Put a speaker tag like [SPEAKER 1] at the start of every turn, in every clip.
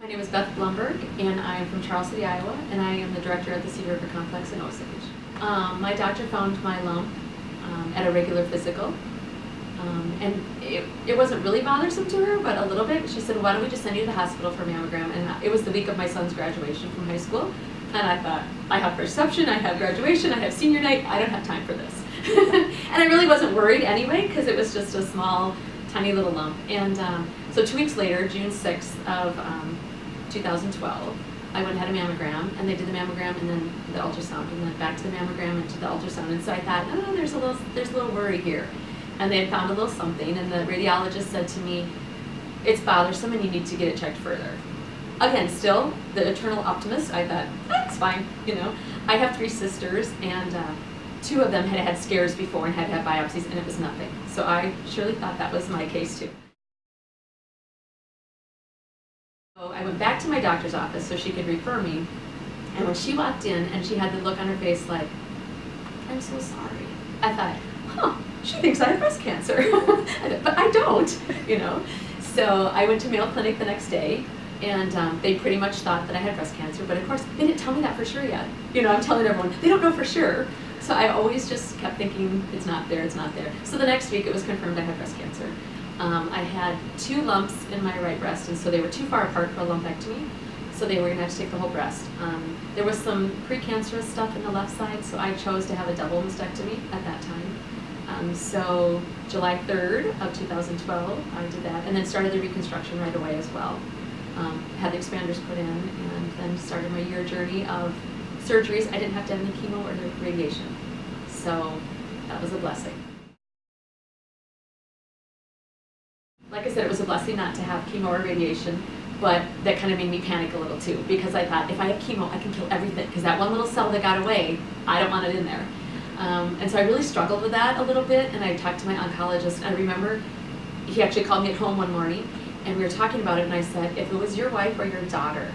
[SPEAKER 1] My name is Beth Blumberg, and I am from Charles City, Iowa, and I am the director at the Cedar River Complex in Osage. My doctor found my lump at a regular physical, and it wasn't really bothersome to her, but a little bit. She said, why don't we just send you to the hospital for a mammogram? And it was the week of my son's graduation from high school, and I thought, I have reception, I have graduation, I have senior night, I don't have time for this. And I really wasn't worried anyway, because it was just a small, tiny little lump. And so 2 weeks later, June 6th of 2012, I went and had a mammogram, and they did the mammogram and then the ultrasound, and then back to the mammogram and to the ultrasound. And so I thought, oh, there's a little worry here. And they had found a little something, and the radiologist said to me, it's bothersome and you need to get it checked further. Again, still, the eternal optimist, I thought, it's fine, you know. I have 3 sisters, and 2 of them had had scares before and had had biopsies, and it was nothing. So I surely thought that was my case too. So I went back to my doctor's office so she could refer me, and when she walked in and she had the look on her face like, I'm so sorry, I thought, she thinks I have breast cancer. But I don't, you know. So I went to Mayo Clinic the next day, and they pretty much thought that I had breast cancer, but of course they didn't tell me that for sure yet. You know, I'm telling everyone, they don't know for sure. So I always just kept thinking, it's not there, it's not there. So the next week it was confirmed I had breast cancer. I had 2 lumps in my right breast, and so they were too far apart for a lumpectomy, so they were going to have to take the whole breast. There was some precancerous stuff in the left side, so I chose to have a double mastectomy at that time. So July 3rd of 2012, I did that, and then started the reconstruction right away as well. Had the expanders put in, and then started my year journey of surgeries. I didn't have to have any chemo or radiation, so that was a blessing. Like I said, it was a blessing not to have chemo or radiation, but that kind of made me panic a little too, because I thought, if I have chemo, I can kill everything, because that one little cell that got away, I don't want it in there. And so I really struggled with that a little bit, and I talked to my oncologist. I remember he actually called me at home one morning, and we were talking about it, and I said, if it was your wife or your daughter,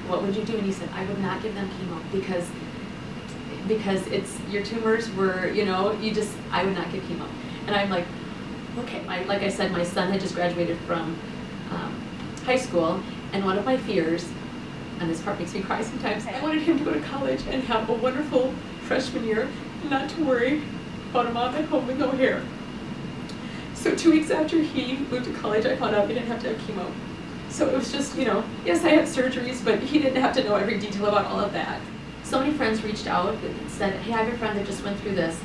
[SPEAKER 1] what would you do? And he said, I would not give them chemo, because it's, your tumors were, you know, I would not give chemo. And I'm like, okay, like I said, my son had just graduated from high school, and one of my fears, and this part makes me cry sometimes, I wanted him to go to college and have a wonderful freshman year, and not to worry about a mom at home with no hair. So 2 weeks after he moved to college, I found out he didn't have to have chemo. So it was just, you know, yes, I had surgeries, but he didn't have to know every detail about all of that. So many friends reached out and said, hey, I have a friend that just went through this.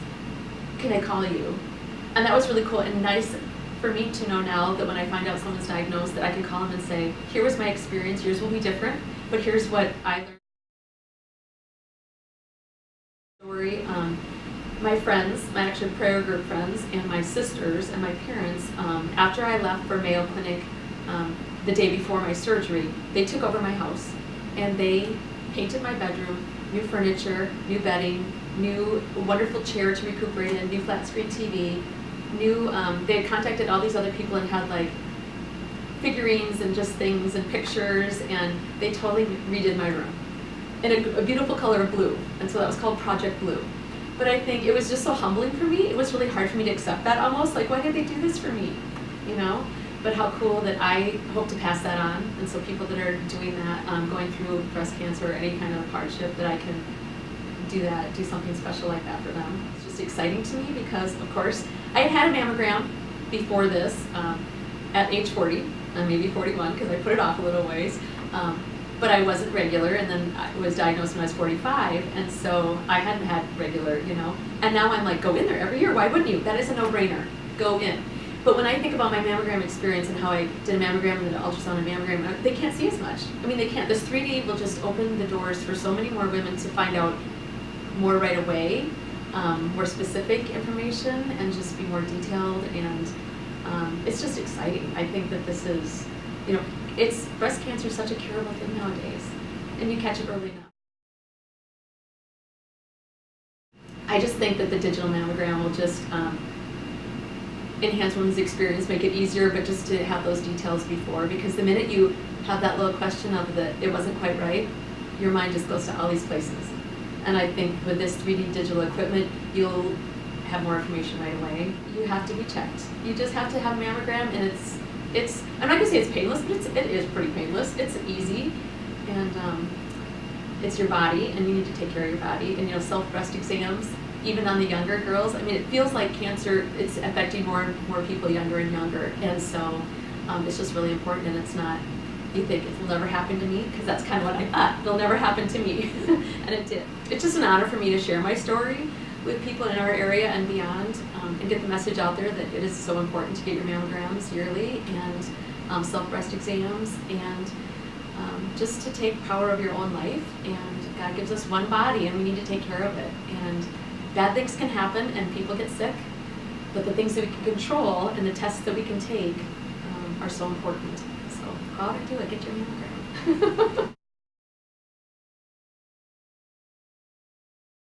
[SPEAKER 1] Can I call you? And that was really cool and nice for me to know now that when I find out someone's diagnosed, that I can call them and say, here was my experience, yours will be different, but here's what I learned. Story. My friends, my actual prayer group friends, and my sisters and my parents, after I left for Mayo Clinic the day before my surgery, they took over my house, and they painted my bedroom, new furniture, new bedding, new wonderful chair to recuperate in, new flat screen TV, they had contacted all these other people and had like figurines and just things and pictures, and they totally redid my room in a beautiful color of blue, and so that was called Project Blue. But I think it was just so humbling for me. It was really hard for me to accept that almost, like, why did they do this for me, you know? But how cool that I hope to pass that on, and so people that are doing that, going through breast cancer or any kind of hardship, that I can do something special like that for them. It's just exciting to me because, of course, I had a mammogram before this at age 40, maybe 41, because I put it off a little ways. But I wasn't regular, and then I was diagnosed when I was 45, and so I hadn't had regular, you know. And now I'm like, go in there every year. Why wouldn't you? That is a no-brainer. Go in. But when I think about my mammogram experience and how I did a mammogram and an ultrasound and mammogram, they can't see as much. I mean, they can't. This 3D will just open the doors for so many more women to find out more right away, more specific information, and just be more detailed. And it's just exciting. I think that this is, you know, breast cancer is such a curable thing nowadays, and you catch it early enough. I just think that the digital mammogram will just enhance women's experience, make it easier, but just to have those details before, because the minute you have that little question of it wasn't quite right, your mind just goes to all these places. And I think with this 3D digital equipment, you'll have more information right away. You have to be checked. You just have to have a mammogram, and I'm not gonna say it's painless, but it is pretty painless. It's easy, and it's your body, and you need to take care of your body. And self-breast exams, even on the younger girls. I mean, it feels like cancer. It's affecting more and more people younger and younger, and so it's just really important. And it's not. You think it'll never happen to me, because that's kind of what I thought. It'll never happen to me, and it did. It's just an honor for me to share my story with people in our area and beyond, and get the message out there that it is so important to get your mammograms yearly, and self-breast exams, and just to take power of your own life. And God gives us one body, and we need to take care of it. And bad things can happen, and people get sick, but the things that we can control and the tests that we can take are so important. So go out and do it. Get your mammogram.